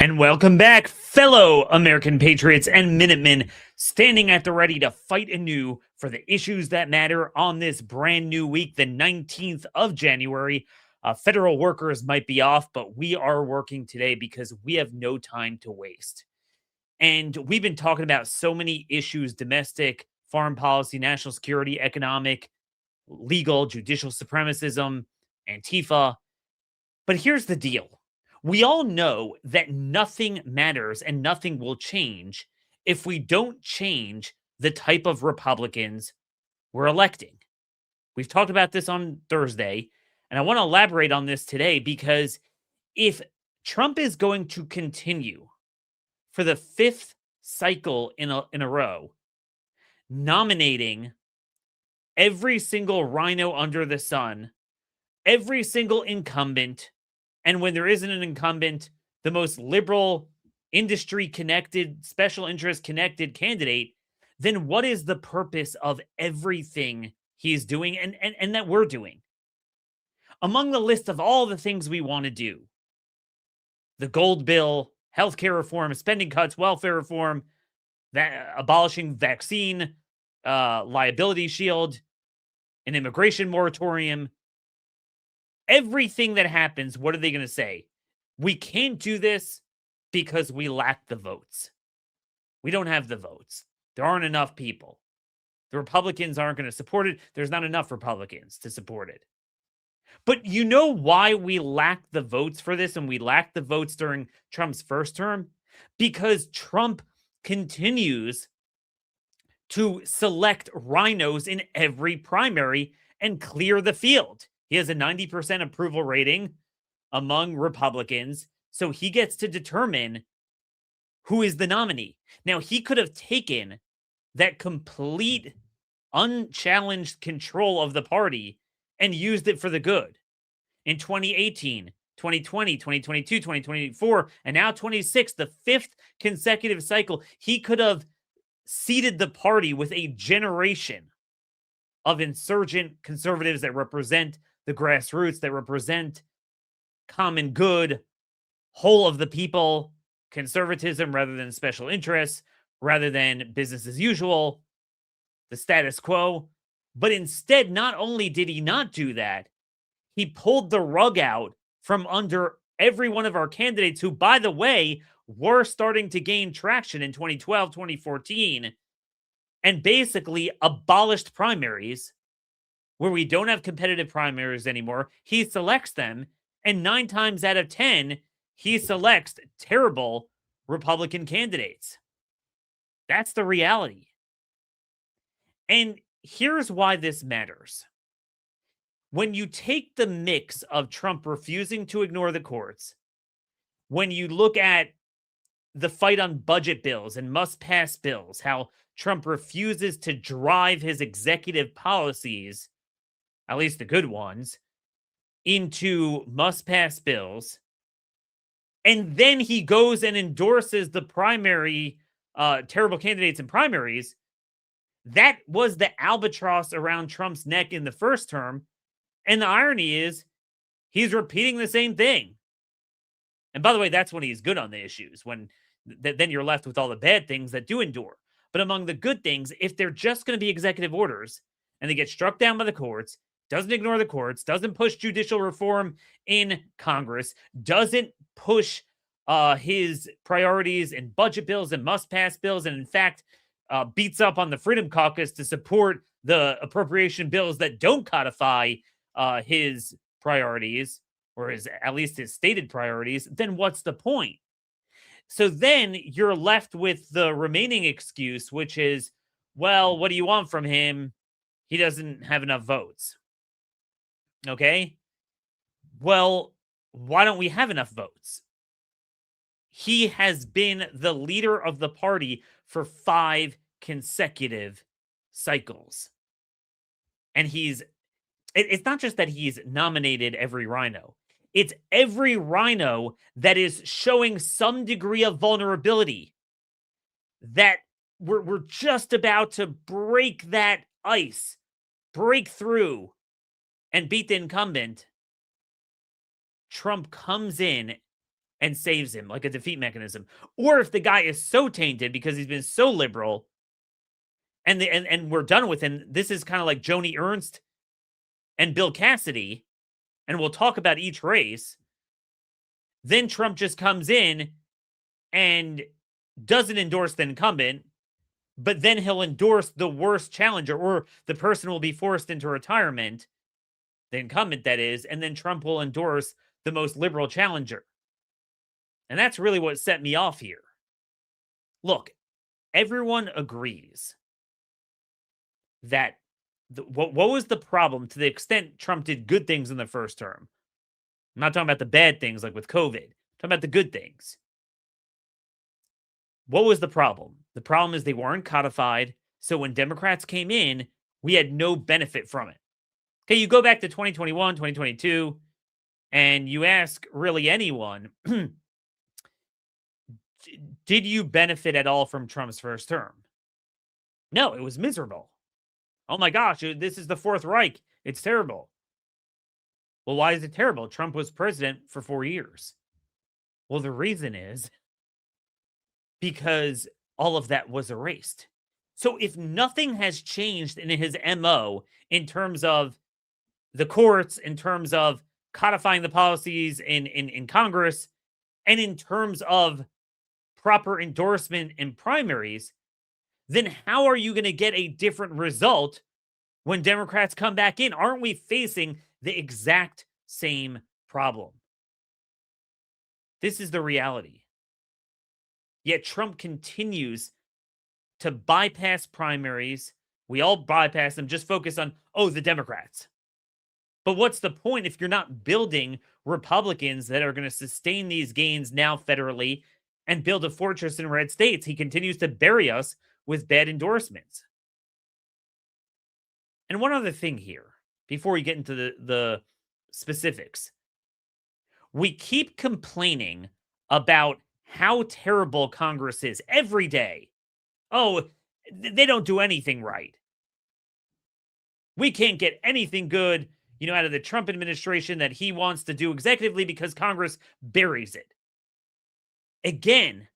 And welcome back, fellow American patriots and Minutemen, standing at the ready to fight anew for the issues that matter on this brand new week, the 19th of January. Federal workers might be off, but we are working today because we have no time to waste. And we've been talking about so many issues: domestic, foreign policy, national security, economic, legal, judicial supremacism, Antifa. But here's the deal. We all know that nothing matters and nothing will change if we don't change the type of Republicans we're electing. We've talked about this on Thursday, and I want to elaborate on this today because if Trump is going to continue for the fifth cycle in a row, nominating every single RINO under the sun, every single incumbent, and when there isn't an incumbent, the most liberal, industry connected, special interest connected candidate, then what is the purpose of everything he's doing and that we're doing? Among the list of all the things we want to do, the gold bill, healthcare reform, spending cuts, welfare reform, abolishing vaccine liability shield, an immigration moratorium, everything that happens, what are they going to say? We can't do this because we lack the votes. We don't have the votes. There aren't enough people. The Republicans aren't going to support it. There's not enough Republicans to support it. But you know why we lack the votes for this and we lack the votes during Trump's first term? Because Trump continues to select RINOs in every primary and clear the field. He has a 90% approval rating among Republicans, so he gets to determine who is the nominee. Now, he could have taken that complete, unchallenged control of the party and used it for the good. In 2018, 2020, 2022, 2024, and now 26, the fifth consecutive cycle, he could have seated the party with a generation of insurgent conservatives that represent the grassroots, that represent common good, whole of the people, conservatism rather than special interests, rather than business as usual, the status quo. But instead, not only did he not do that, he pulled the rug out from under every one of our candidates who, by the way, were starting to gain traction in 2012, 2014, and basically abolished primaries where we don't have competitive primaries anymore. He selects them, and 9 times out of 10, he selects terrible Republican candidates. That's the reality. And here's why this matters. When you take the mix of Trump refusing to ignore the courts, when you look at the fight on budget bills and must-pass bills, how Trump refuses to drive his executive policies, at least the good ones, into must-pass bills, and then he goes and endorses the primary terrible candidates in primaries, that was the albatross around Trump's neck in the first term. And the irony is he's repeating the same thing. And by the way, that's when he's good on the issues, when then you're left with all the bad things that do endure. But among the good things, if they're just going to be executive orders and they get struck down by the courts, doesn't ignore the courts, doesn't push judicial reform in Congress, doesn't push his priorities in budget bills and must-pass bills, and in fact, beats up on the Freedom Caucus to support the appropriation bills that don't codify his priorities, or at least his stated priorities, then what's the point? So then you're left with the remaining excuse, which is, well, what do you want from him? He doesn't have enough votes. Okay? Well, why don't we have enough votes? He has been the leader of the party for 5 consecutive cycles. And it's not just that he's nominated every RINO. It's every RINO that is showing some degree of vulnerability, that we're just about to break that ice, break through, and beat the incumbent. Trump comes in and saves him like a defeat mechanism. Or if the guy is so tainted because he's been so liberal and we're done with him, this is kind of like Joni Ernst and Bill Cassidy, and we'll talk about each race. Then Trump just comes in and doesn't endorse the incumbent, but then he'll endorse the worst challenger, or the person will be forced into retirement, the incumbent that is, and then Trump will endorse the most liberal challenger. And that's really what set me off here. Look, everyone agrees that what was the problem, to the extent Trump did good things in the first term. I'm not talking about the bad things like with COVID. I'm talking about the good things. What was the problem? The problem is they weren't codified. So when Democrats came in, we had no benefit from it. Okay, you go back to 2021, 2022, and you ask really anyone, did you benefit at all from Trump's first term? No, it was miserable. Oh my gosh, this is the Fourth Reich. It's terrible. Well, why is it terrible? Trump was president for 4 years. Well, the reason is because all of that was erased. So if nothing has changed in his MO in terms of the courts, in terms of codifying the policies in Congress, and in terms of proper endorsement in primaries, then how are you going to get a different result when Democrats come back in? Aren't we facing the exact same problem? This is the reality. Yet Trump continues to bypass primaries. We all bypass them, just focus on, the Democrats. But what's the point if you're not building Republicans that are going to sustain these gains now federally and build a fortress in red states? He continues to bury us with bad endorsements. And one other thing here, before we get into the specifics. We keep complaining about how terrible Congress is every day. Oh, they don't do anything right. We can't get anything good, out of the Trump administration that he wants to do executively because Congress buries it. Again,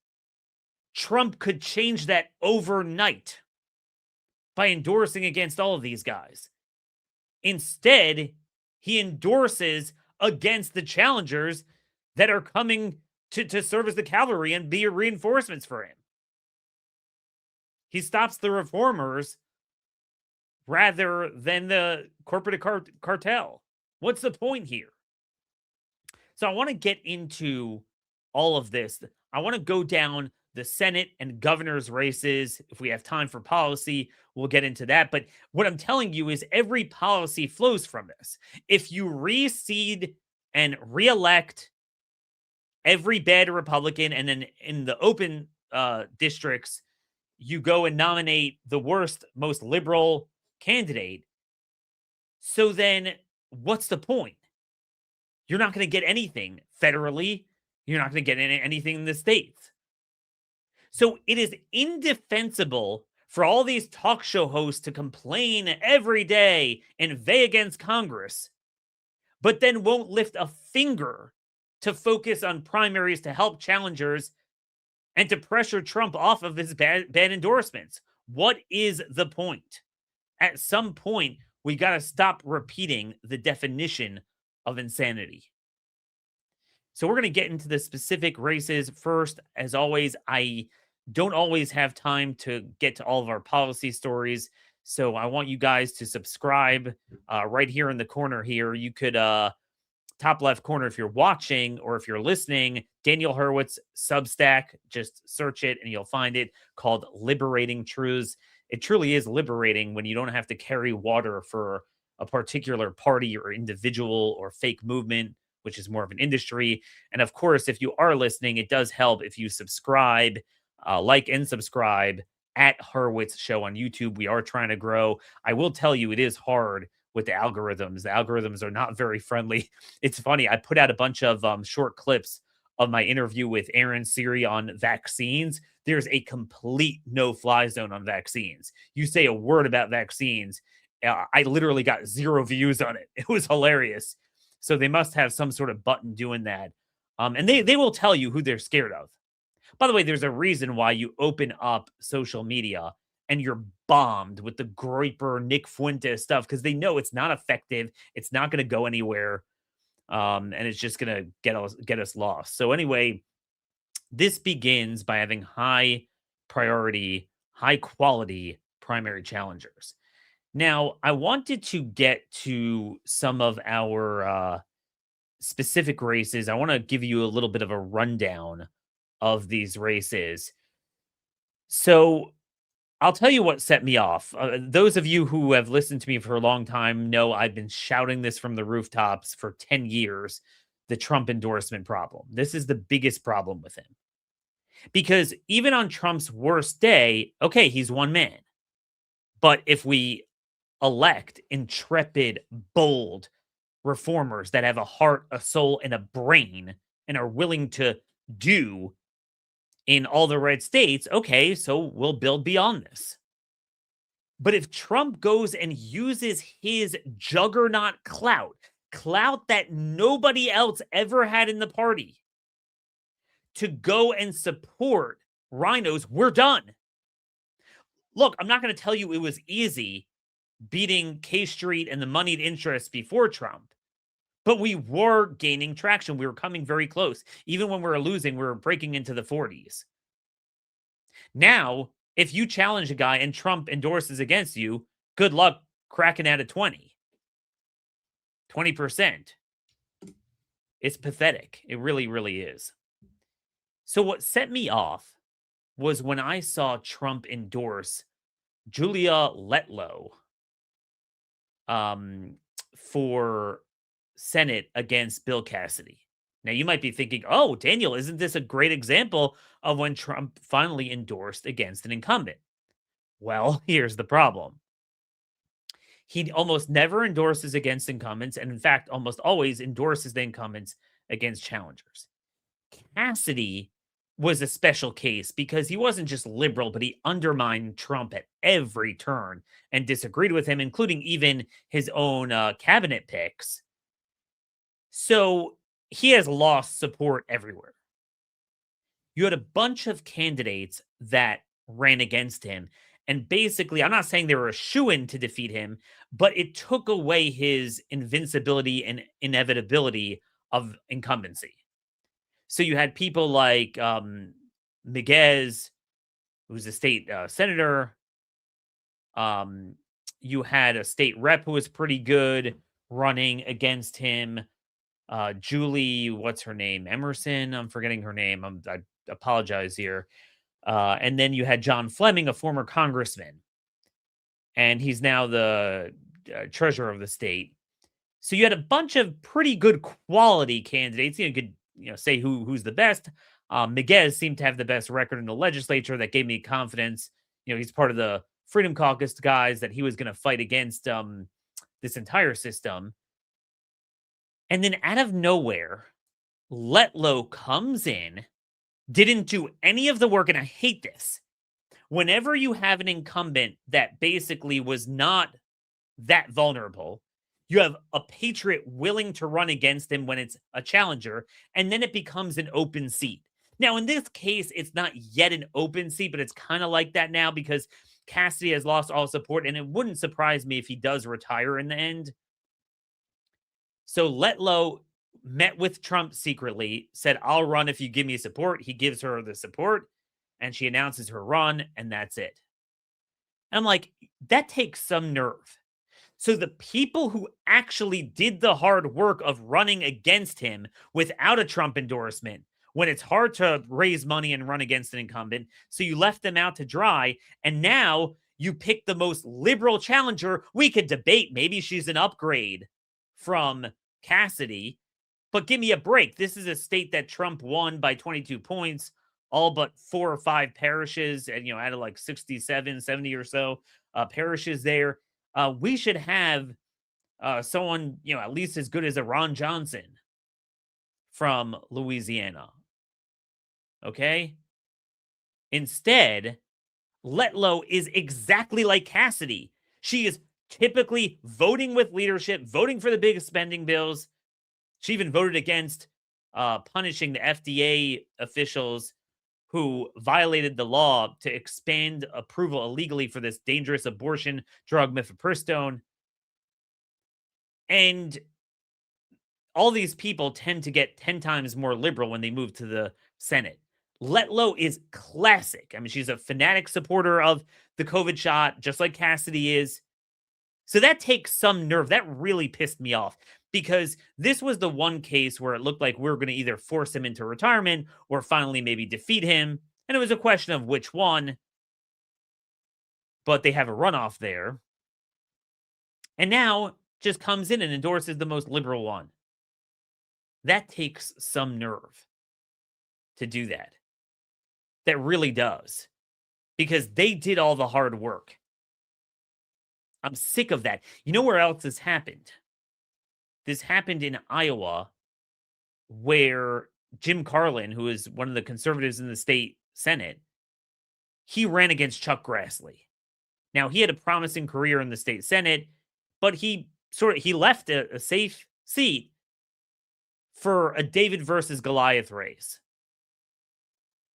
Trump could change that overnight by endorsing against all of these guys. Instead, he endorses against the challengers that are coming to serve as the cavalry and be reinforcements for him. He stops the reformers rather than the corporate cartel. What's the point here? So I want to get into all of this. I want to go down the Senate and governor's races. If we have time for policy, we'll get into that. But what I'm telling you is every policy flows from this. If you reseed and reelect every bad Republican, and then in the open districts, you go and nominate the worst, most liberal candidate. So then what's the point? You're not going to get anything federally. You're not going to get anything in the states. So it is indefensible for all these talk show hosts to complain every day and inveigh against Congress, but then won't lift a finger to focus on primaries to help challengers and to pressure Trump off of his bad endorsements. What is the point? At some point, we got to stop repeating the definition of insanity. So we're going to get into the specific races first. As always, I don't always have time to get to all of our policy stories. So I want you guys to subscribe right here in the corner here. You could, top left corner, if you're watching or if you're listening, Daniel Hurwitz Substack, just search it and you'll find it, called Liberating Truths. It truly is liberating when you don't have to carry water for a particular party or individual or fake movement, which is more of an industry. And of course, if you are listening, it does help if you subscribe, like and subscribe at Hurwitz Show on YouTube. We are trying to grow. I will tell you, it is hard with the algorithms. The algorithms are not very friendly. It's funny. I put out a bunch of short clips of my interview with Aaron Siri on vaccines. There's a complete no-fly zone on vaccines. You say a word about vaccines, I literally got 0 views on it. It was hilarious. So they must have some sort of button doing that. And they will tell you who they're scared of. By the way, there's a reason why you open up social media and you're bombed with the Groiper, Nick Fuentes stuff because they know it's not effective. It's not going to go anywhere. And it's just going to get us lost. So anyway, this begins by having high priority, high quality primary challengers. Now, I wanted to get to some of our specific races. I want to give you a little bit of a rundown of these races. So, I'll tell you what set me off. Those of you who have listened to me for a long time know I've been shouting this from the rooftops for 10 years, the Trump endorsement problem. This is the biggest problem with him. Because even on Trump's worst day, okay, he's one man. But if we elect intrepid, bold reformers that have a heart, a soul, and a brain and are willing to do in all the red states, okay, so we'll build beyond this. But if Trump goes and uses his juggernaut clout that nobody else ever had in the party, to go and support RINOs, we're done. Look, I'm not going to tell you it was easy beating K Street and the moneyed interests before Trump, but we were gaining traction. We were coming very close. Even when we were losing, we were breaking into the 40s. Now, if you challenge a guy and Trump endorses against you, good luck cracking out at 20%. It's pathetic. It really, really is. So what set me off was when I saw Trump endorse Julia Letlow for Senate against Bill Cassidy. Now, you might be thinking, oh, Daniel, isn't this a great example of when Trump finally endorsed against an incumbent? Well, here's the problem. He almost never endorses against incumbents, and in fact, almost always endorses the incumbents against challengers. Cassidy was a special case because he wasn't just liberal, but he undermined Trump at every turn and disagreed with him, including even his own cabinet picks. So he has lost support everywhere. You had a bunch of candidates that ran against him. And basically, I'm not saying they were a shoo-in to defeat him, but it took away his invincibility and inevitability of incumbency. So you had people like Miguez, who's a state senator. You had a state rep who was pretty good running against him. Julie, what's her name? Emerson. I'm forgetting her name. I apologize here. And then you had John Fleming, a former congressman, and he's now the treasurer of the state. So you had a bunch of pretty good quality candidates. You could say who's the best. Miguez seemed to have the best record in the legislature. That gave me confidence. He's part of the Freedom Caucus guys that he was going to fight against this entire system. And then out of nowhere, Letlow comes in, didn't do any of the work, and I hate this. Whenever you have an incumbent that basically was not that vulnerable, you have a patriot willing to run against him when it's a challenger, and then it becomes an open seat. Now, in this case, it's not yet an open seat, but it's kind of like that now because Cassidy has lost all support, and it wouldn't surprise me if he does retire in the end. So Letlow met with Trump secretly, said, I'll run if you give me support. He gives her the support, and she announces her run, and that's it. And I'm like, that takes some nerve. So the people who actually did the hard work of running against him without a Trump endorsement, when it's hard to raise money and run against an incumbent, so you left them out to dry, and now you pick the most liberal challenger. We could debate. Maybe she's an upgrade from Cassidy, but give me a break. This is a state that Trump won by 22 points, all but 4 or 5 parishes, and out of like 67, 70 or so parishes there. We should have someone, at least as good as a Ron Johnson from Louisiana. Okay? Instead, Letlow is exactly like Cassidy. She is typically voting with leadership, voting for the biggest spending bills. She even voted against punishing the FDA officials who violated the law to expand approval illegally for this dangerous abortion drug, mifepristone. And all these people tend to get 10 times more liberal when they move to the Senate. Letlow is classic. I mean, she's a fanatic supporter of the COVID shot, just like Cassidy is. So that takes some nerve. That really pissed me off because this was the one case where it looked like we were going to either force him into retirement or finally maybe defeat him. And it was a question of which one. But they have a runoff there. And now just comes in and endorses the most liberal one. That takes some nerve to do that. That really does. Because they did all the hard work. I'm sick of that. You know where else this happened? This happened in Iowa, where Jim Carlin, who is one of the conservatives in the state Senate, he ran against Chuck Grassley. Now, he had a promising career in the state Senate, but he left a safe seat for a David versus Goliath race.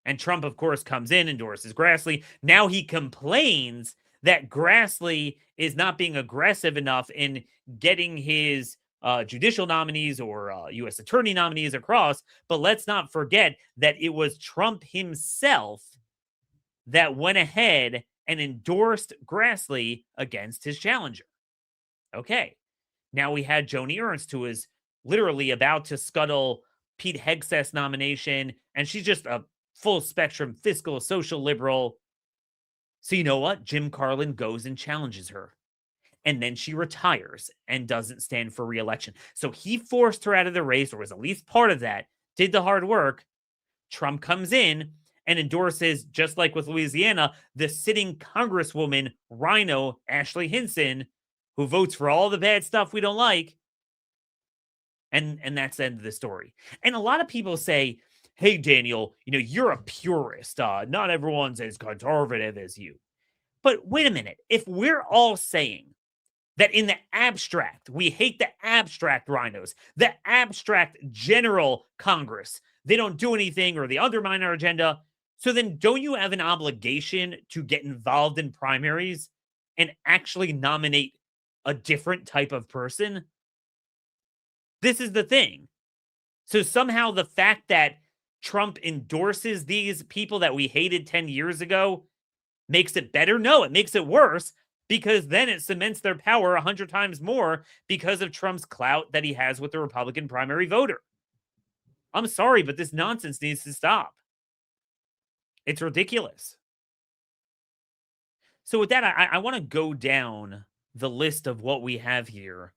And Trump, of course, comes in, endorses Grassley. Now he complains that Grassley is not being aggressive enough in getting his judicial nominees or U.S. attorney nominees across. But let's not forget that it was Trump himself that went ahead and endorsed Grassley against his challenger. Okay. Now we had Joni Ernst, who is literally about to scuttle Pete Hegseth's nomination, and she's just a full spectrum fiscal social liberal. So you know what? Jim Carlin goes and challenges her. And then she retires and doesn't stand for re-election. So he forced her out of the race, or was at least part of that, did the hard work. Trump comes in and endorses, just like with Louisiana, the sitting Congresswoman, RINO, Ashley Hinson, who votes for all the bad stuff we don't like. And that's the end of the story. And a lot of people say, hey, Daniel, you're a purist. Not everyone's as conservative as you. But wait a minute. If we're all saying that in the abstract, we hate the abstract RINOs, the abstract general Congress, they don't do anything or they undermine our agenda, so then don't you have an obligation to get involved in primaries and actually nominate a different type of person? This is the thing. So somehow the fact that Trump endorses these people that we hated 10 years ago makes it better? No, it makes it worse, because then it cements their power 100 times more because of Trump's clout that he has with the Republican primary voter. I'm sorry, but this nonsense needs to stop. It's ridiculous. So with that, I want to go down the list of what we have here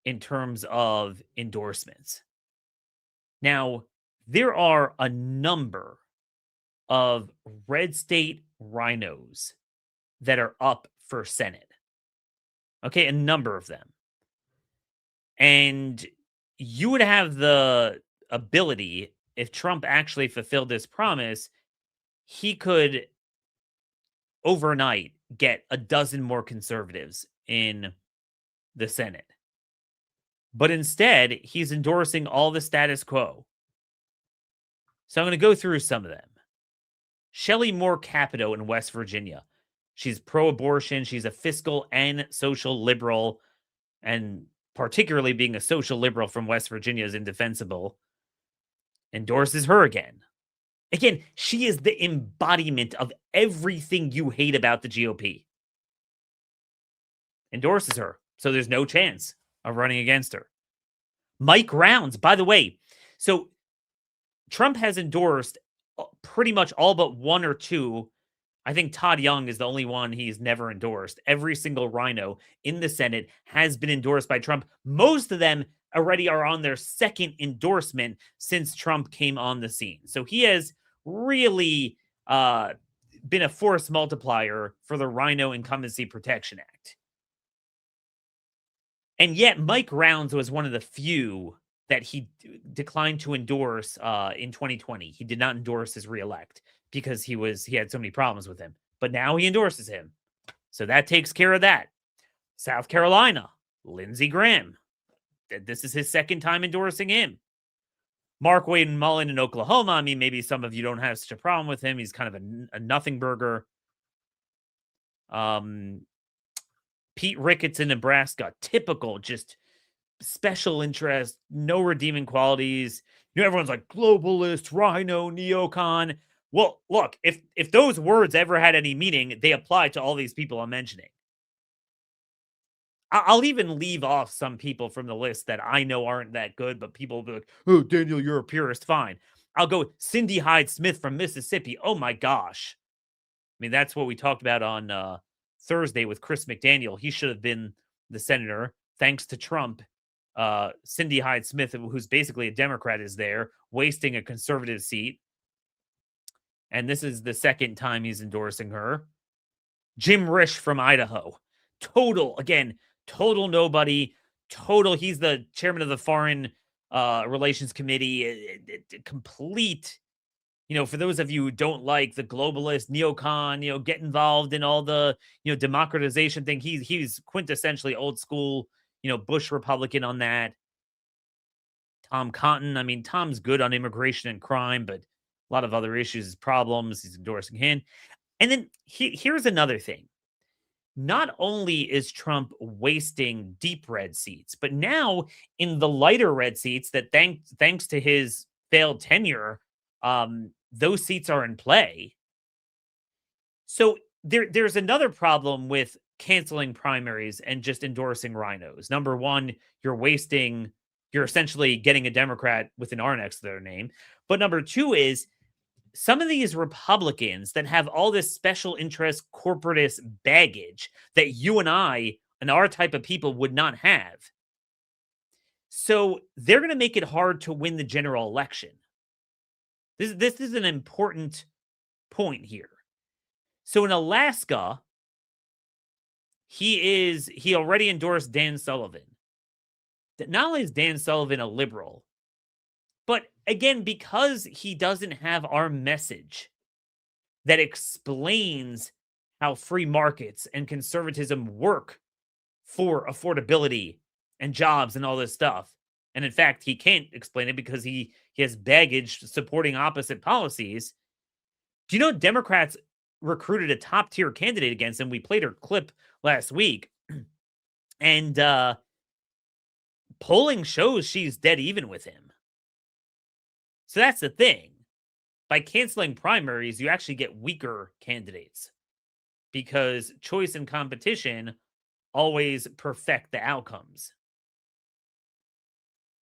in terms of endorsements. Now, there are a number of red state RINOs that are up for Senate. Okay, a number of them. And you would have the ability, if Trump actually fulfilled this promise, he could overnight get a dozen more conservatives in the Senate. But instead, he's endorsing all the status quo. So I'm going to go through some of them. Shelley Moore Capito in West Virginia. She's pro-abortion. She's a fiscal and social liberal. And particularly being a social liberal from West Virginia is indefensible. Endorses her again. Again, she is the embodiment of everything you hate about the GOP. Endorses her. So there's no chance of running against her. Mike Rounds, by the way. So Trump has endorsed pretty much all but one or two. I think Todd Young is the only one he's never endorsed. Every single RINO in the Senate has been endorsed by Trump. Most of them already are on their second endorsement since Trump came on the scene. So he has really been a force multiplier for the RINO Incumbency Protection Act. And yet Mike Rounds was one of the few that he declined to endorse in 2020. He did not endorse his reelect because he had so many problems with him. But now he endorses him. So that takes care of that. South Carolina, Lindsey Graham. This is his second time endorsing him. Mark Wade Mullen in Oklahoma, I mean, maybe some of you don't have such a problem with him. He's kind of a nothing burger. Pete Ricketts in Nebraska, typical, just special interest, no redeeming qualities. Everyone's like globalist, RINO, neocon. Well, look, if those words ever had any meaning, they apply to all these people I'm mentioning. I'll even leave off some people from the list that I know aren't that good, but people will be like, oh, Daniel, you're a purist. Fine. I'll go Cindy Hyde Smith from Mississippi. Oh my gosh. I mean, that's what we talked about on Thursday with Chris McDaniel. He should have been the senator. Thanks to Trump. Cindy Hyde Smith, who's basically a Democrat, is there, wasting a conservative seat. And this is the second time he's endorsing her. Jim Risch from Idaho. Total nobody. He's the chairman of the Foreign Relations Committee. Complete, for those of you who don't like the globalist neocon, get involved in all the, democratization thing. He's quintessentially old school, Bush Republican on that. Tom Cotton. I mean, Tom's good on immigration and crime, but a lot of other issues, problems. He's endorsing him. And then here's another thing. Not only is Trump wasting deep red seats, but now in the lighter red seats that thanks to his failed tenure, those seats are in play. So there's another problem with canceling primaries and just endorsing RINOs. Number one, you're essentially getting a Democrat with an R next to their name. But number two is some of these Republicans that have all this special interest corporatist baggage that you and I and our type of people would not have. So they're going to make it hard to win the general election. This is an important point here. So in Alaska, he already endorsed Dan Sullivan. Not only is Dan Sullivan a liberal, but again, because he doesn't have our message that explains how free markets and conservatism work for affordability and jobs and all this stuff. And in fact, he can't explain it because he has baggage supporting opposite policies. Do you know Democrats recruited a top tier candidate against him? We played her clip last week. And polling shows she's dead even with him. So that's the thing. By canceling primaries, you actually get weaker candidates because choice and competition always perfect the outcomes.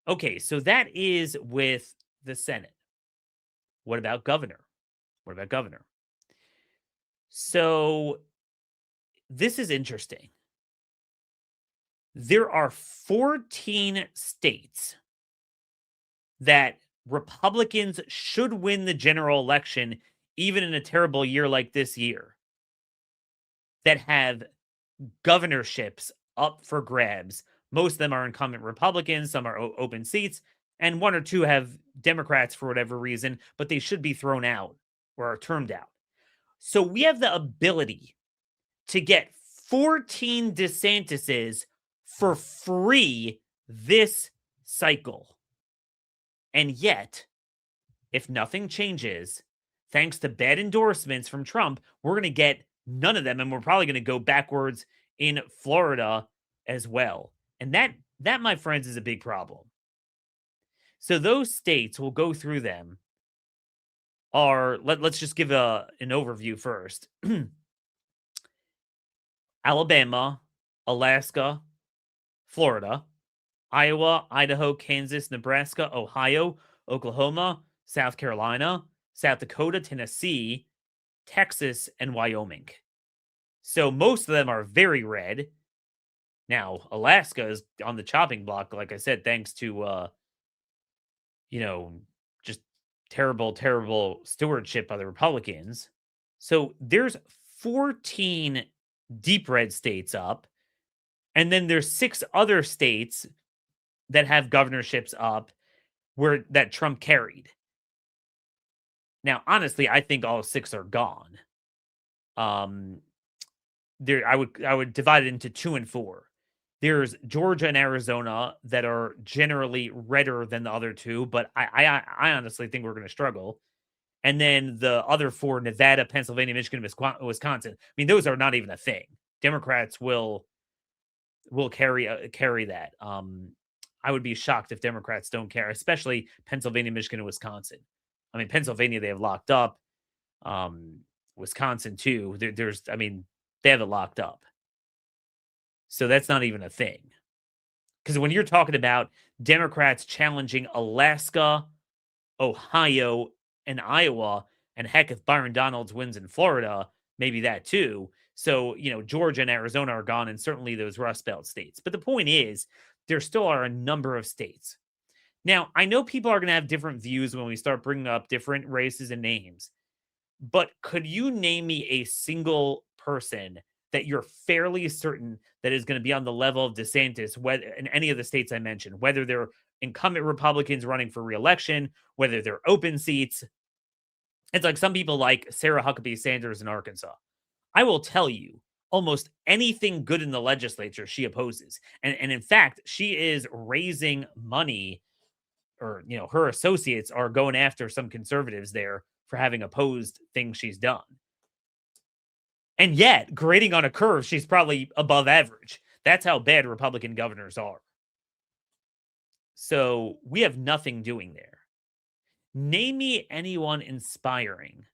Okay, so that is with the Senate. What about governor? So this is interesting. There are 14 states that Republicans should win the general election, even in a terrible year like this year, that have governorships up for grabs. Most of them are incumbent Republicans, some are open seats, and one or two have Democrats for whatever reason, but they should be thrown out or are termed out. So we have the ability to get 14 DeSantises for free this cycle. And yet, if nothing changes, thanks to bad endorsements from Trump, we're going to get none of them, and we're probably going to go backwards in Florida as well. And that, my friends, is a big problem. So those states, we'll go through them, are, let's just give an overview first. Alabama, Alaska, Florida, Iowa, Idaho, Kansas, Nebraska, Ohio, Oklahoma, South Carolina, South Dakota, Tennessee, Texas, and Wyoming. So most of them are very red. Now, Alaska is on the chopping block, like I said, thanks to, just terrible stewardship by the Republicans. So there's 14 deep red states up. And then there's 6 other states that have governorships up that Trump carried. Now, honestly, I think all 6 are gone. I would divide it into 2 and 4. There's Georgia and Arizona that are generally redder than the other two, but I honestly think we're going to struggle. And then the other four, Nevada, Pennsylvania, Michigan, Wisconsin. I mean, those are not even a thing. Democrats will carry that. I would be shocked if Democrats don't care, especially Pennsylvania, Michigan, and Wisconsin. I mean, Pennsylvania they have locked up. Um, Wisconsin too. I mean, they have it locked up. So that's not even a thing. Because when you're talking about Democrats challenging Alaska, Ohio, and Iowa, and heck, if Byron Donalds wins in Florida, maybe that too. So, Georgia and Arizona are gone, and certainly those Rust Belt states. But the point is, there still are a number of states. Now, I know people are going to have different views when we start bringing up different races and names, but could you name me a single person that you're fairly certain that is going to be on the level of DeSantis, whether in any of the states I mentioned, whether they're incumbent Republicans running for reelection, whether they're open seats? It's like some people like Sarah Huckabee Sanders in Arkansas. I will tell you, almost anything good in the legislature she opposes. And in fact, she is raising money, or her associates are going after some conservatives there for having opposed things she's done. And yet, grading on a curve, she's probably above average. That's how bad Republican governors are. So we have nothing doing there. Name me anyone inspiring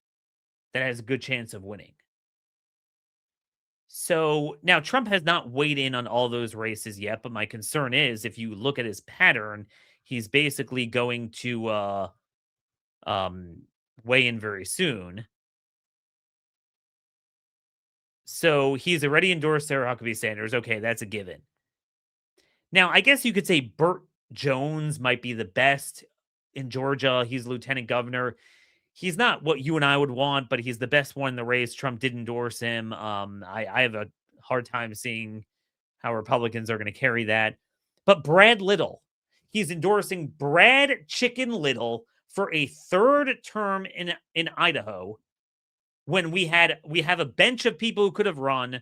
that has a good chance of winning. So now Trump has not weighed in on all those races yet, but my concern is if you look at his pattern, he's basically going to weigh in very soon. So he's already endorsed Sarah Huckabee Sanders. Okay, that's a given. Now, I guess you could say Burt Jones might be the best in Georgia. He's lieutenant governor. He's not what you and I would want, but he's the best one in the race. Trump did endorse him. I have a hard time seeing how Republicans are going to carry that. But Brad Little, he's endorsing Brad Chicken Little for a third term in Idaho when we have a bench of people who could have run.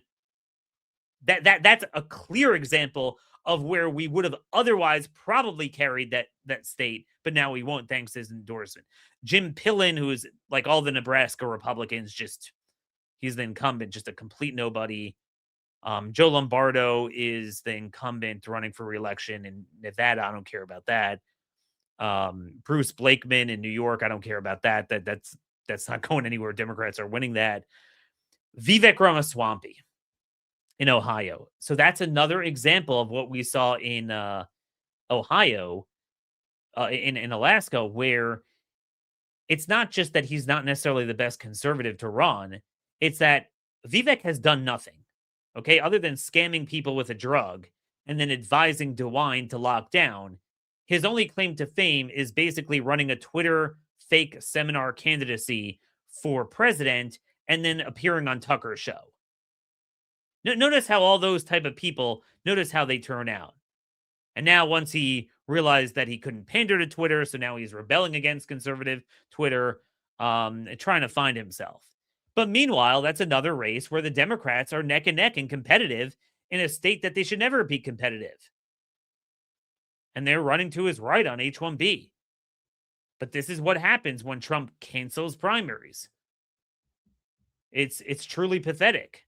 That's a clear example of where we would have otherwise probably carried that state, but now we won't thanks to his endorsement. Jim Pillen, who is like all the Nebraska Republicans, he's the incumbent, just a complete nobody. Joe Lombardo is the incumbent running for reelection in Nevada. I don't care about that. Bruce Blakeman in New York. I don't care about that. That's not going anywhere. Democrats are winning that. Vivek Ramaswamy in Ohio. So that's another example of what we saw in Ohio, in Alaska, where it's not just that he's not necessarily the best conservative to run. It's that Vivek has done nothing, okay, other than scamming people with a drug and then advising DeWine to lock down. His only claim to fame is basically running a Twitter fake seminar candidacy for president and then appearing on Tucker's show. Notice how all those type of people, notice how they turn out. And now once he realized that he couldn't pander to Twitter, so now he's rebelling against conservative Twitter, trying to find himself. But meanwhile, that's another race where the Democrats are neck and neck and competitive in a state that they should never be competitive. And they're running to his right on H-1B. But this is what happens when Trump cancels primaries. It's truly pathetic.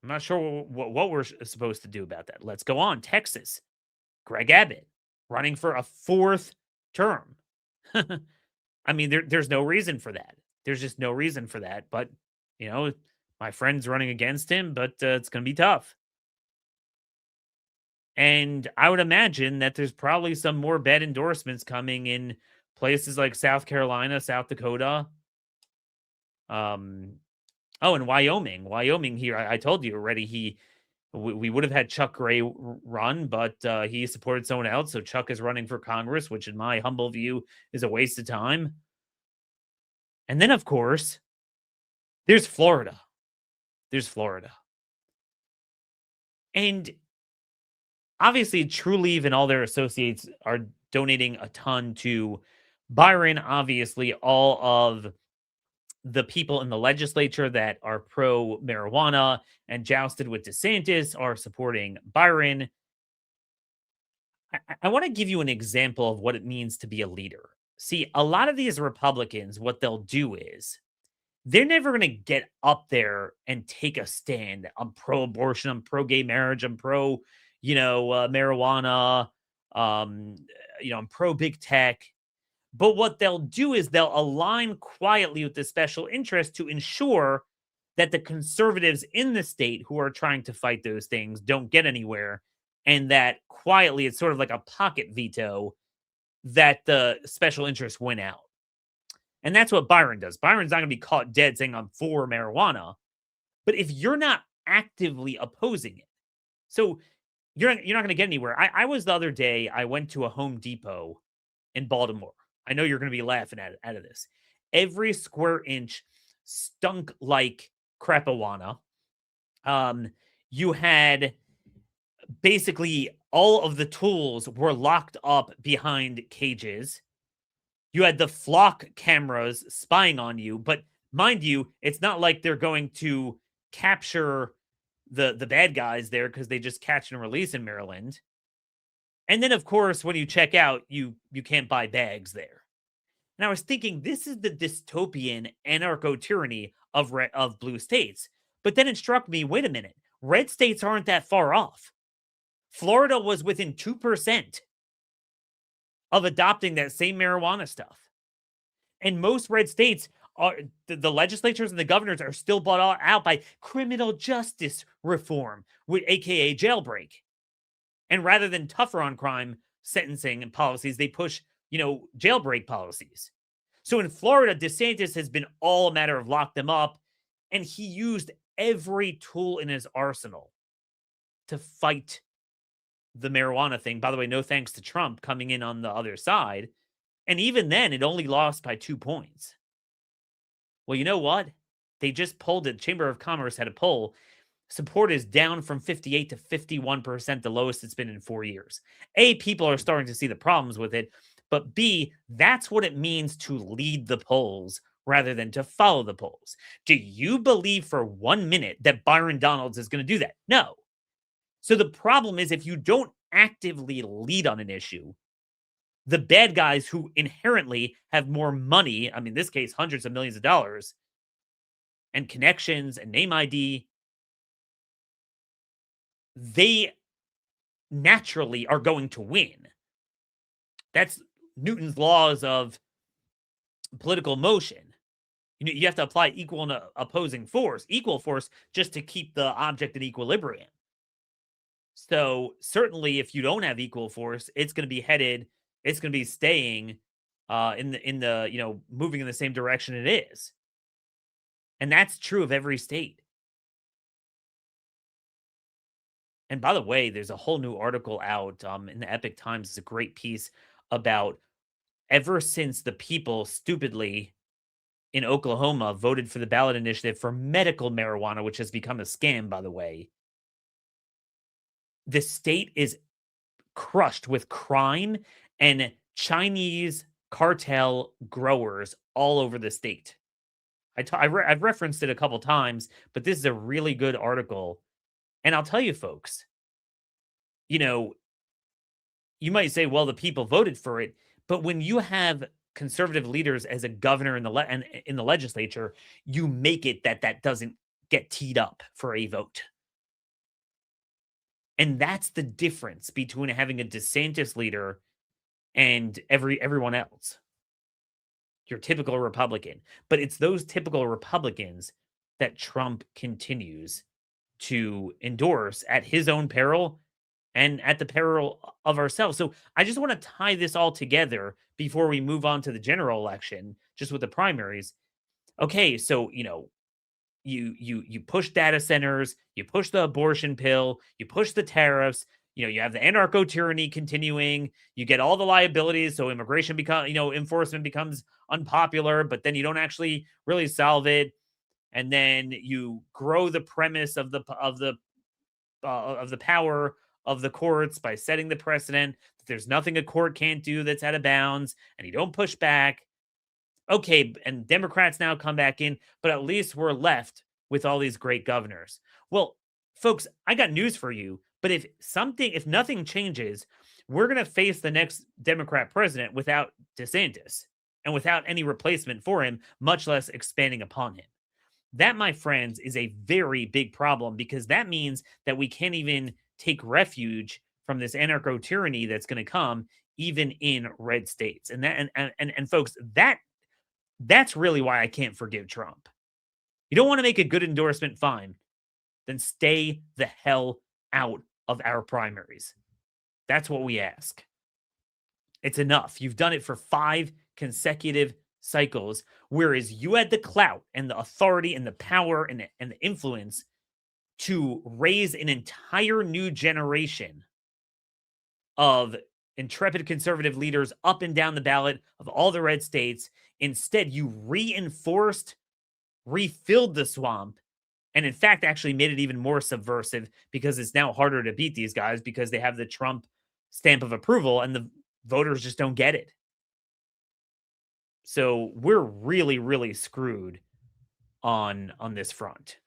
I'm not sure what we're supposed to do about that. Let's go on. Texas, Greg Abbott running for a fourth term. I mean, there's no reason for that. There's just no reason for that. But, my friend's running against him, but it's going to be tough. And I would imagine that there's probably some more bad endorsements coming in places like South Carolina, South Dakota. Oh, and Wyoming. Wyoming here, I told you already, we would have had Chuck Gray run, but he supported someone else. So Chuck is running for Congress, which in my humble view is a waste of time. And then, of course, there's Florida. And obviously, True Leave and all their associates are donating a ton to Byron. Obviously, all of the people in the legislature that are pro marijuana and jousted with DeSantis are supporting Byron. I want to give you an example of what it means to be a leader. See, a lot of these Republicans, what they'll do is they're never going to get up there and take a stand. I'm pro abortion, I'm pro gay marriage, I'm pro, marijuana, um, I'm pro big tech. But what they'll do is they'll align quietly with the special interest to ensure that the conservatives in the state who are trying to fight those things don't get anywhere. And that quietly, it's sort of like a pocket veto that the special interests win out. And that's what Byron does. Byron's not going to be caught dead saying I'm for marijuana. But if you're not actively opposing it, so you're not going to get anywhere. I was the other day, I went to a Home Depot in Baltimore. I know you're going to be laughing out of this. Every square inch stunk like crapawana. You had basically all of the tools were locked up behind cages. You had the flock cameras spying on you, but mind you, it's not like they're going to capture the bad guys there because they just catch and release in Maryland. And then, of course, when you check out, you can't buy bags there. And I was thinking, this is the dystopian anarcho tyranny of blue states. But then it struck me, wait a minute, red states aren't that far off. Florida was within 2% of adopting that same marijuana stuff. And most red states are the legislatures and the governors are still bought out by criminal justice reform, aka jailbreak. And rather than tougher on crime sentencing and policies, they push, jailbreak policies. So in Florida, DeSantis has been all a matter of lock them up, and he used every tool in his arsenal to fight the marijuana thing. By the way, no thanks to Trump coming in on the other side. And even then, it only lost by 2 points. Well, you know what? They just polled it. Chamber of Commerce had a poll. Support is down from 58 to 51%, the lowest it's been in 4 years. A, people are starting to see the problems with it. But B, that's what it means to lead the polls rather than to follow the polls. Do you believe for 1 minute that Byron Donalds is going to do that? No. So the problem is if you don't actively lead on an issue, the bad guys who inherently have more money, I mean, in this case, hundreds of millions of dollars, and connections and name ID, they naturally are going to win. That's Newton's laws of political motion. You have to apply equal and opposing force, equal force, just to keep the object in equilibrium. So certainly, if you don't have equal force, it's going to be staying in the moving in the same direction it is, and that's true of every state. And by the way, there's a whole new article out in the Epic Times. It's a great piece about ever since the people stupidly in Oklahoma voted for the ballot initiative for medical marijuana, which has become a scam, by the way. The state is crushed with crime and Chinese cartel growers all over the state. I've referenced it a couple times, but this is a really good article. And I'll tell you, folks, you might say, well, the people voted for it. But when you have conservative leaders as a governor in the legislature, you make it that doesn't get teed up for a vote. And that's the difference between having a DeSantis leader and everyone else. Your typical Republican. But it's those typical Republicans that Trump continues to endorse at his own peril and at the peril of ourselves. So I just want to tie this all together before we move on to the general election, just with the primaries. Okay, so you push data centers, you push the abortion pill, you push the tariffs, you have the anarcho tyranny continuing, you get all the liabilities, so immigration enforcement becomes unpopular, but then you don't actually really solve it, and then you grow the premise of the power of the courts by setting the precedent that there's nothing a court can't do that's out of bounds, and you don't push back. Okay, and Democrats now come back in, but at least we're left with all these great governors. Well, folks, I got news for you. But if nothing changes, we're going to face the next Democrat president without DeSantis and without any replacement for him, much less expanding upon him. That, my friends, is a very big problem because that means that we can't even take refuge from this anarcho tyranny that's going to come even in red states. And that and folks, that's really why I can't forgive Trump. You don't want to make a good endorsement, fine. Then stay the hell out of our primaries. That's what we ask. It's enough. You've done it for 5 consecutive cycles, whereas you had the clout and the authority and the power and the influence to raise an entire new generation of intrepid conservative leaders up and down the ballot of all the red states. Instead, you refilled the swamp, and in fact, actually made it even more subversive because it's now harder to beat these guys because they have the Trump stamp of approval and the voters just don't get it. So we're really, really screwed on this front.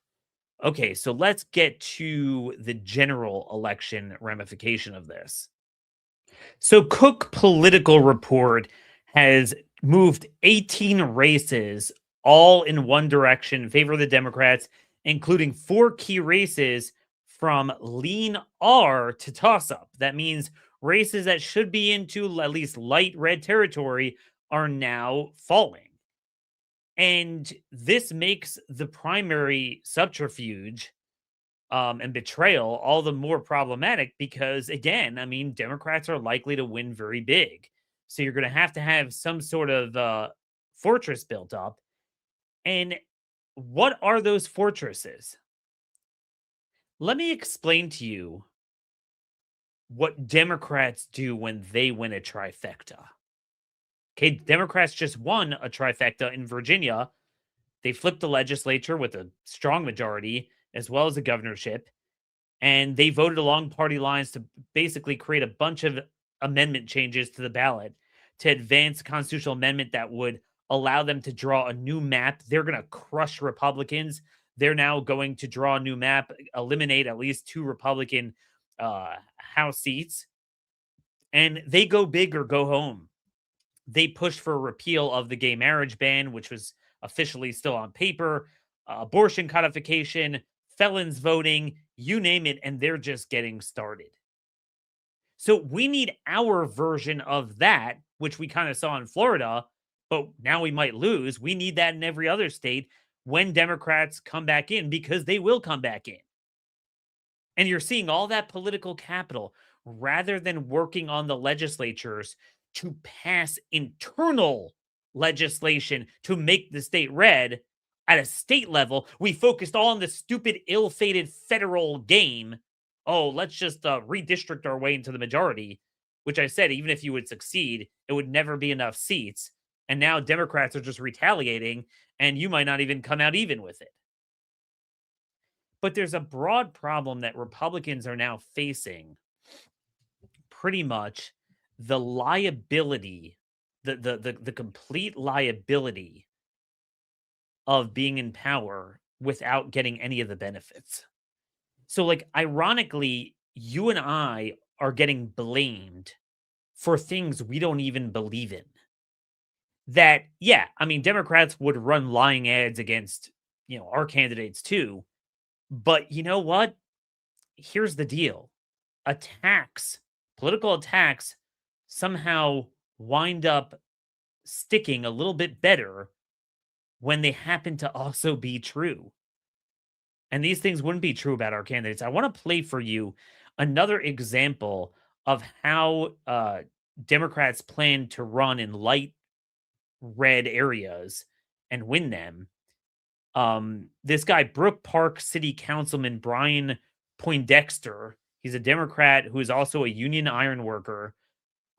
Okay, so let's get to the general election ramification of this. So Cook Political Report has moved 18 races all in one direction in favor of the Democrats, including 4 key races from lean R to toss up. That means races that should be into at least light red territory are now falling. And this makes the primary subterfuge and betrayal all the more problematic because, again, I mean, Democrats are likely to win very big. So you're going to have some sort of fortress built up. And what are those fortresses? Let me explain to you what Democrats do when they win a trifecta. Okay, Democrats just won a trifecta in Virginia. They flipped the legislature with a strong majority, as well as the governorship. And they voted along party lines to basically create a bunch of amendment changes to the ballot to advance a constitutional amendment that would allow them to draw a new map. They're going to crush Republicans. They're now going to draw a new map, eliminate at least 2 Republican House seats, and they go big or go home. They pushed for a repeal of the gay marriage ban, which was officially still on paper, abortion codification, felons voting, you name it, and they're just getting started. So we need our version of that, which we kind of saw in Florida, but now we might lose. We need that in every other state when Democrats come back in, because they will come back in. And you're seeing all that political capital rather than working on the legislatures to pass internal legislation to make the state red at a state level. We focused all on the stupid, ill-fated federal game. Oh, let's just redistrict our way into the majority, which I said, even if you would succeed, it would never be enough seats. And now Democrats are just retaliating, and you might not even come out even with it. But there's a broad problem that Republicans are now facing. Pretty much the liability, the complete liability of being in power without getting any of the benefits. So, like, ironically, you and I are getting blamed for things we don't even believe in. That, yeah, I mean, Democrats would run lying ads against, our candidates too. But you know what? Here's the deal. Political attacks somehow wind up sticking a little bit better when they happen to also be true. And these things wouldn't be true about our candidates. I want to play for you another example of how Democrats plan to run in light red areas and win them. This guy, Brook Park City Councilman Brian Poindexter, he's a Democrat who is also a union iron worker,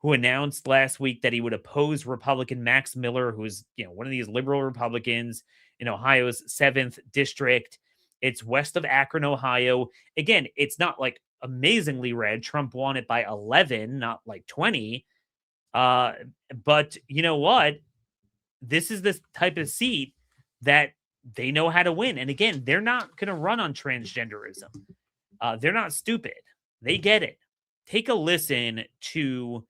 who announced last week that he would oppose Republican Max Miller, who's one of these liberal Republicans in Ohio's 7th district. It's west of Akron, Ohio. Again, it's not like amazingly red. Trump won it by 11, not like 20. But you know what? this is the type of seat that they know how to win. And again, they're not going to run on transgenderism. They're not stupid. They get it. Take a listen to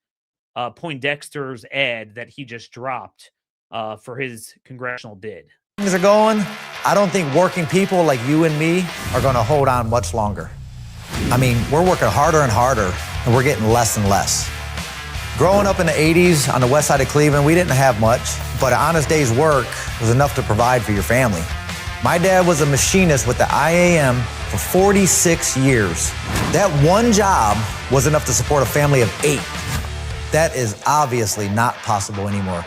Poindexter's ad that he just dropped for his congressional bid. Things are going, I don't think working people like you and me are going to hold on much longer. I mean, we're working harder and harder, and we're getting less and less. Growing up in the 80s on the west side of Cleveland, we didn't have much, but an honest day's work was enough to provide for your family. My dad was a machinist with the IAM for 46 years. That one job was enough to support a family of 8. That is obviously not possible anymore.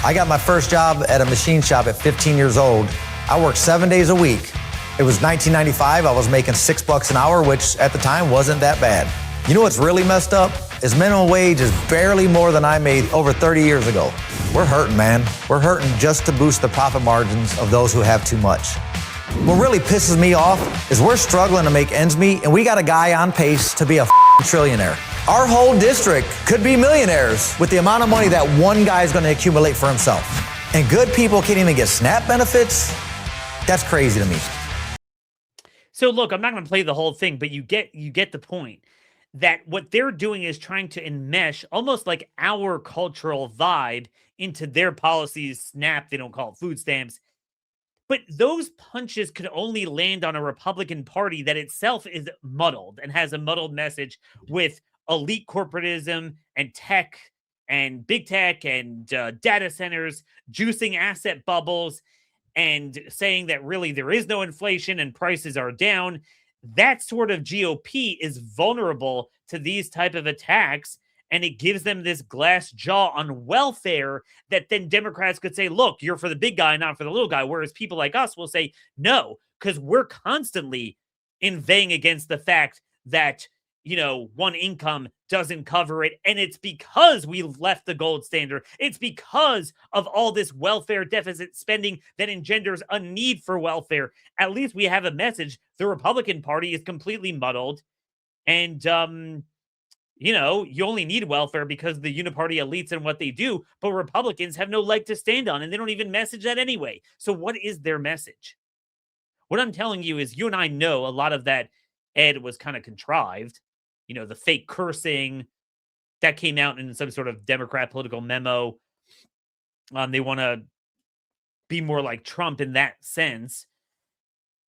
I got my first job at a machine shop at 15 years old. I worked 7 days a week. It was 1995. I was making $6 an hour, which at the time wasn't that bad. You know what's really messed up? Is minimum wage is barely more than I made over 30 years ago. We're hurting, man. We're hurting just to boost the profit margins of those who have too much. What really pisses me off is we're struggling to make ends meet, and we got a guy on pace to be a trillionaire. Our whole district could be millionaires with the amount of money that one guy is going to accumulate for himself. And good people can't even get SNAP benefits? That's crazy to me. So look, I'm not going to play the whole thing, but you get the point that what they're doing is trying to enmesh almost like our cultural vibe into their policies. SNAP, they don't call it food stamps. But those punches could only land on a Republican Party that itself is muddled and has a muddled message with elite corporatism and tech and big tech and data centers juicing asset bubbles and saying that really there is no inflation and prices are down. That sort of GOP is vulnerable to these type of attacks, and it gives them this glass jaw on welfare that then Democrats could say, look, you're for the big guy, not for the little guy. Whereas people like us will say, no, because we're constantly inveighing against the fact that, you know, one income doesn't cover it. And it's because we left the gold standard. It's because of all this welfare deficit spending that engenders a need for welfare. At least we have a message. The Republican Party is completely muddled. And, you know, you only need welfare because of the uniparty elites and what they do, but Republicans have no leg to stand on, and they don't even message that anyway. So what is their message? What I'm telling you is you and I know a lot of that ad was kind of contrived. You know, the fake cursing that came out in some sort of Democrat political memo. They want to be more like Trump in that sense.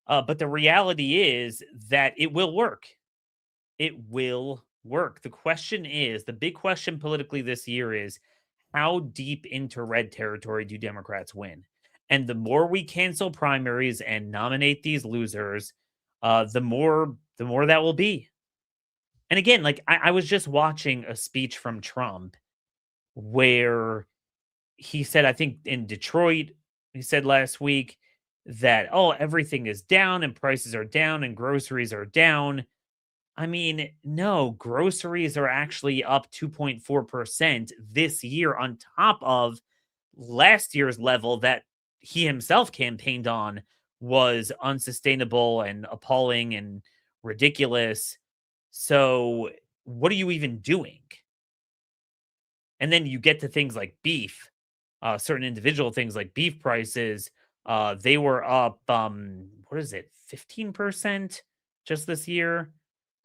But the reality is that it will work. It will work. The question is, the big question politically this year is, how deep into red territory do Democrats win? And the more we cancel primaries and nominate these losers, the more that will be. And again, like I was just watching a speech from Trump where he said, I think in Detroit, he said last week that, oh, everything is down and prices are down and groceries are down. I mean, no, groceries are actually up 2.4% this year on top of last year's level that he himself campaigned on was unsustainable and appalling and ridiculous. So, what are you even doing? And then you get to things like beef, certain individual things like beef prices. They were up, what is it, 15% just this year?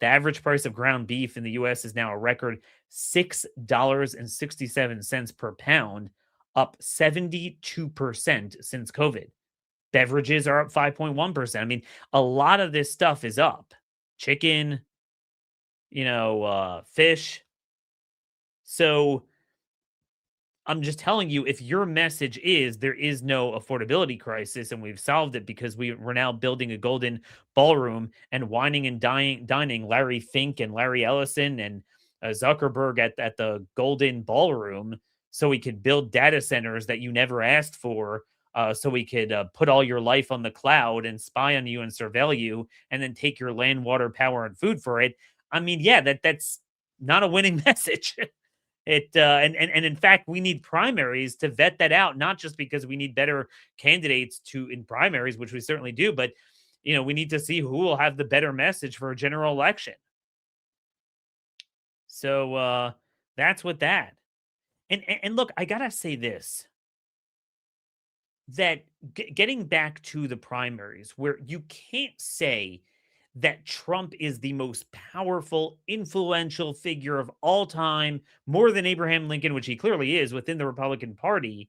The average price of ground beef in the US is now a record $6.67 per pound, up 72% since COVID. Beverages are up 5.1%. I mean, a lot of this stuff is up. Chicken, fish. So I'm just telling you, if your message is there is no affordability crisis and we've solved it because we're now building a golden ballroom and whining and dining Larry Fink and Larry Ellison and Zuckerberg at the golden ballroom so we could build data centers that you never asked for, so we could put all your life on the cloud and spy on you and surveil you and then take your land, water, power, and food for it. I mean, yeah, that's not a winning message. And in fact, we need primaries to vet that out, not just because we need better candidates in primaries, which we certainly do, but we need to see who will have the better message for a general election. So that's what that. And look, I gotta say this. that getting back to the primaries, where you can't say that Trump is the most powerful, influential figure of all time, more than Abraham Lincoln, which he clearly is within the Republican Party.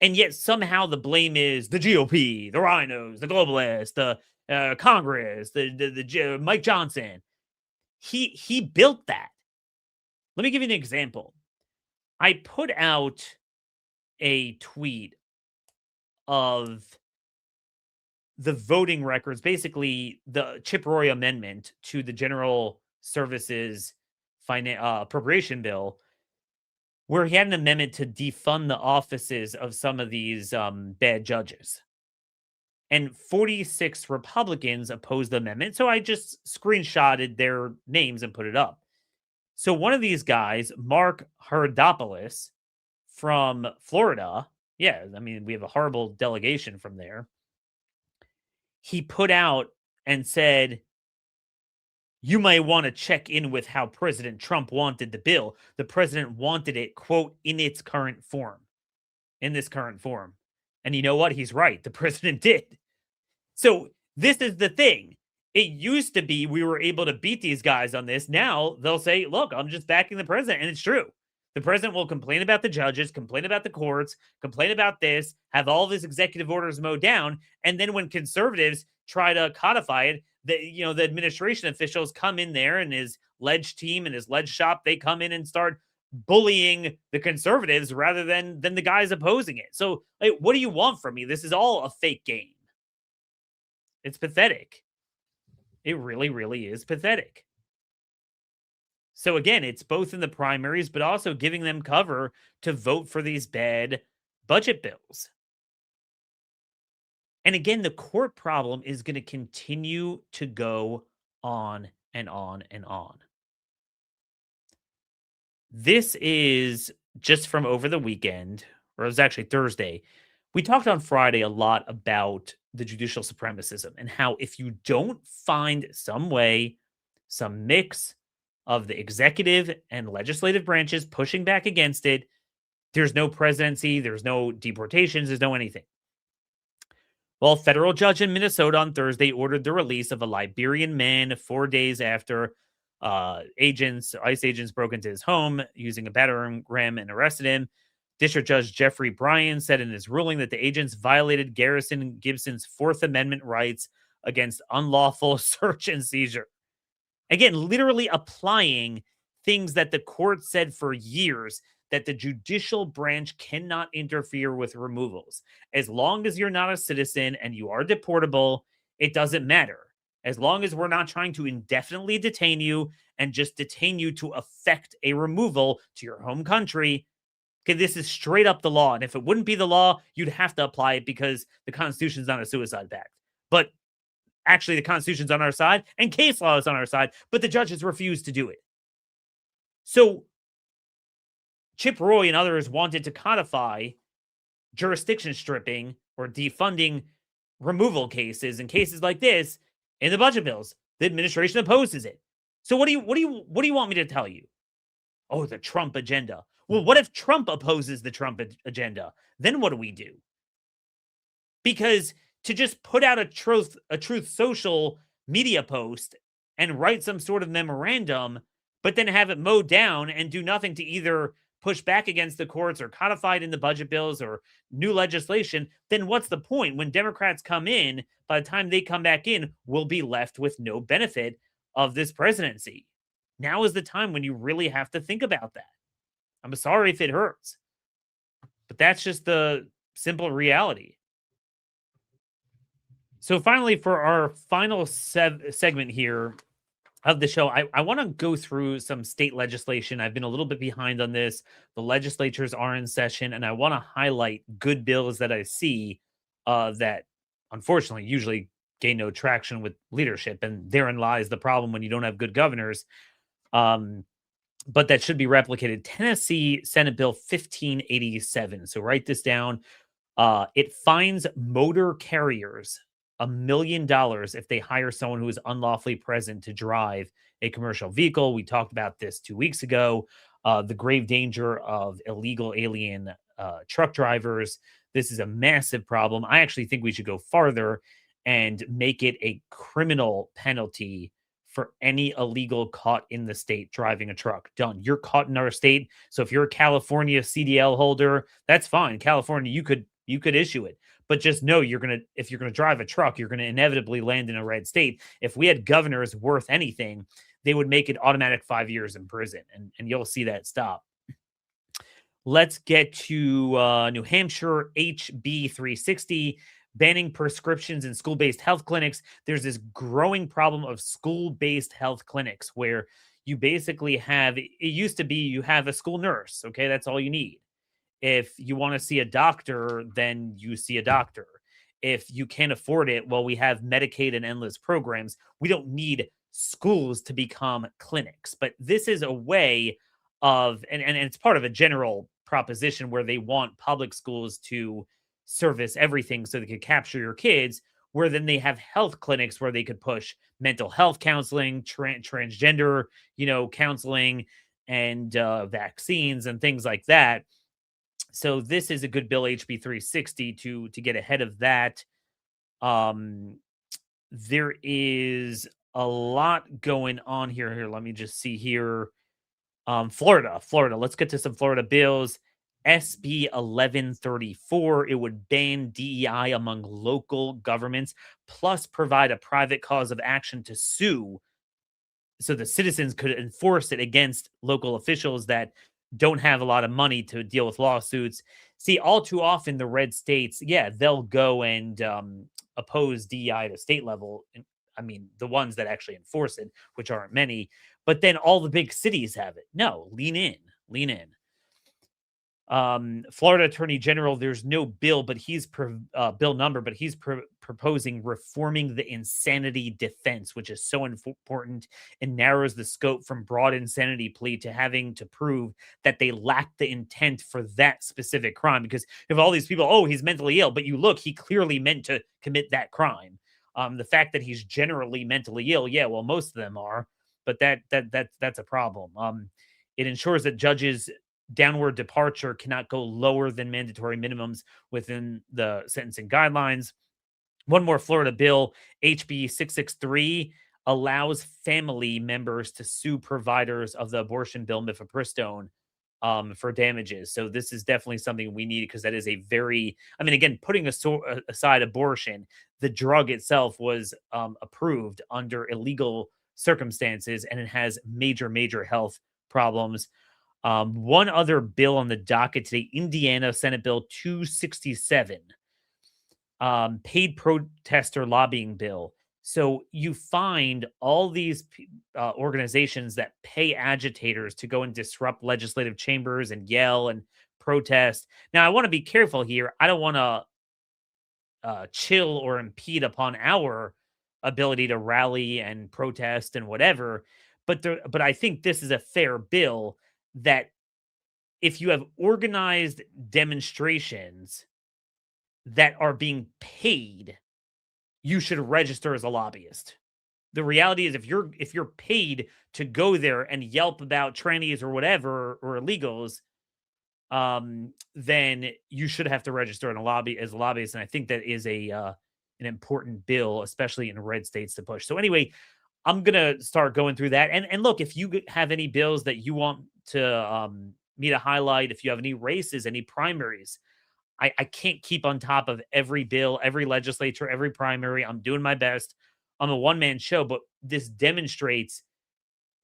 And yet somehow the blame is the GOP, the RINOs, the globalists, the Congress, the Mike Johnson. He built that. Let me give you an example. I put out a tweet of the voting records, basically the Chip Roy amendment to the General Services Appropriation Bill, where he had an amendment to defund the offices of some of these bad judges. And 46 Republicans opposed the amendment. So I just screenshotted their names and put it up. So one of these guys, Mark Herodopoulos from Florida, yeah, I mean, we have a horrible delegation from there. He put out and said, you might want to check in with how President Trump wanted the bill. The president wanted it, quote, in its current form, in this current form. And you know what? He's right. The president did. So this is the thing. It used to be we were able to beat these guys on this. Now they'll say, look, I'm just backing the president. And it's true. The president will complain about the judges, complain about the courts, complain about this, have all of his executive orders mowed down. And then when conservatives try to codify it, the administration officials come in there and his ledge team and his ledge shop, they come in and start bullying the conservatives rather than the guys opposing it. So like, what do you want from me? This is all a fake game. It's pathetic. It really, really is pathetic. So again, it's both in the primaries, but also giving them cover to vote for these bad budget bills. And again, the court problem is going to continue to go on and on and on. This is just from over the weekend, or it was actually Thursday. We talked on Friday a lot about the judicial supremacism and how if you don't find some way, some mix of the executive and legislative branches pushing back against it, there's no presidency, there's no deportations, there's no anything. Well, a federal judge in Minnesota on Thursday ordered the release of a Liberian man 4 days after ICE agents broke into his home using a battering ram and arrested him. District Judge Jeffrey Bryan said in his ruling that the agents violated Garrison Gibson's Fourth Amendment rights against unlawful search and seizure. Again, literally applying things that the court said for years that the judicial branch cannot interfere with removals. As long as you're not a citizen and you are deportable, it doesn't matter. As long as we're not trying to indefinitely detain you and just detain you to effect a removal to your home country. Okay, this is straight up the law. And if it wouldn't be the law, you'd have to apply it because the Constitution's not a suicide pact. But actually, the Constitution's on our side and case law is on our side, but the judges refuse to do it. So Chip Roy and others wanted to codify jurisdiction stripping or defunding removal cases and cases like this in the budget bills. The administration opposes it. So what do you want me to tell you? Oh, the Trump agenda. Well, what if Trump opposes the Trump agenda? Then what do we do? Because to just put out a Truth Social media post and write some sort of memorandum, but then have it mowed down and do nothing to either push back against the courts or codified in the budget bills or new legislation, then what's the point? When Democrats come in, by the time they come back in, we'll be left with no benefit of this presidency. Now is the time when you really have to think about that. I'm sorry if it hurts, but that's just the simple reality. So finally, for our final segment here of the show, I want to go through some state legislation. I've been a little bit behind on this. The legislatures are in session, and I want to highlight good bills that I see that, unfortunately, usually gain no traction with leadership. And therein lies the problem when you don't have good governors. But that should be replicated. Tennessee Senate Bill 1587. So write this down. It fines motor carriers $1 million if they hire someone who is unlawfully present to drive a commercial vehicle. We talked about this 2 weeks ago. The grave danger of illegal alien truck drivers. This is a massive problem. I actually think we should go farther and make it a criminal penalty for any illegal caught in the state driving a truck. Done. You're caught in our state. So if you're a California CDL holder, that's fine. California, you could issue it. But just know if you're gonna drive a truck, you're gonna inevitably land in a red state. If we had governors worth anything, they would make it automatic 5 years in prison, and you'll see that stop. Let's get to New Hampshire HB 360, banning prescriptions in school based health clinics. There's this growing problem of school based health clinics where you basically have, it used to be you have a school nurse. Okay. That's all you need. If you want to see a doctor, then you see a doctor. If you can't afford it, well, we have Medicaid and endless programs. We don't need schools to become clinics. But this is a way of, and it's part of a general proposition where they want public schools to service everything so they could capture your kids, where then they have health clinics where they could push mental health counseling, transgender, counseling, and vaccines and things like that. So this is a good bill, HB 360, to get ahead of that. There is a lot going on here. Let me just see here. Florida. Let's get to some Florida bills. SB 1134. It would ban DEI among local governments, plus provide a private cause of action to sue, so the citizens could enforce it against local officials that don't have a lot of money to deal with lawsuits. See, all too often the red states, yeah, they'll go and oppose DEI at a state level. I mean, the ones that actually enforce it, which aren't many, but then all the big cities have it. No, lean in. Florida Attorney General, there's no bill, but he's bill number, but he's proposing reforming the insanity defense, which is so important and narrows the scope from broad insanity plea to having to prove that they lack the intent for that specific crime. Because if all these people, oh, he's mentally ill, but you look, he clearly meant to commit that crime. The fact that he's generally mentally ill, yeah, well, most of them are, but that's a problem. It ensures that judges' downward departure cannot go lower than mandatory minimums within the sentencing guidelines. One more Florida bill, HB 663, allows family members to sue providers of the abortion bill mifepristone for damages. So this is definitely something we need, because that is a very, I mean, again, putting aside abortion, the drug itself was approved under illegal circumstances, and it has major health problems. One other bill on the docket today, Indiana Senate Bill 267, paid protester lobbying bill. So you find all these organizations that pay agitators to go and disrupt legislative chambers and yell and protest. Now, I want to be careful here. I don't want to chill or impede upon our ability to rally and protest and whatever. But I think this is a fair bill, that if you have organized demonstrations that are being paid, you should register as a lobbyist. The reality is, if you're paid to go there and yelp about trannies or whatever, or illegals, then you should have to register in as a lobbyist. And I think that is an important bill, especially in red states, to push. So anyway, I'm gonna start going through that. And look, if you have any bills that you want to me to highlight, if you have any races, any primaries, I can't keep on top of every bill, every legislature, every primary. I'm doing my best. I'm a one-man show, but this demonstrates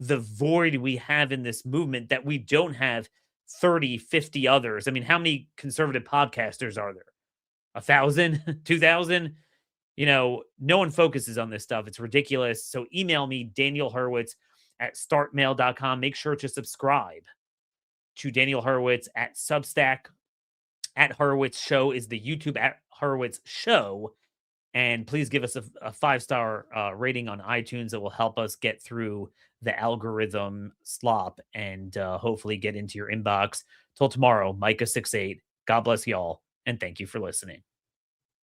the void we have in this movement, that we don't have 30, 50 others. I mean, how many conservative podcasters are there? 1,000, 2,000? No one focuses on this stuff. It's ridiculous. So email me, Daniel Hurwitz at startmail.com. Make sure to subscribe to Daniel Hurwitz at Substack. At Hurwitz Show is the YouTube at Hurwitz Show. And please give us a 5-star rating on iTunes. That will help us get through the algorithm slop and hopefully get into your inbox. Till tomorrow, Micah 68. God bless y'all, and thank you for listening.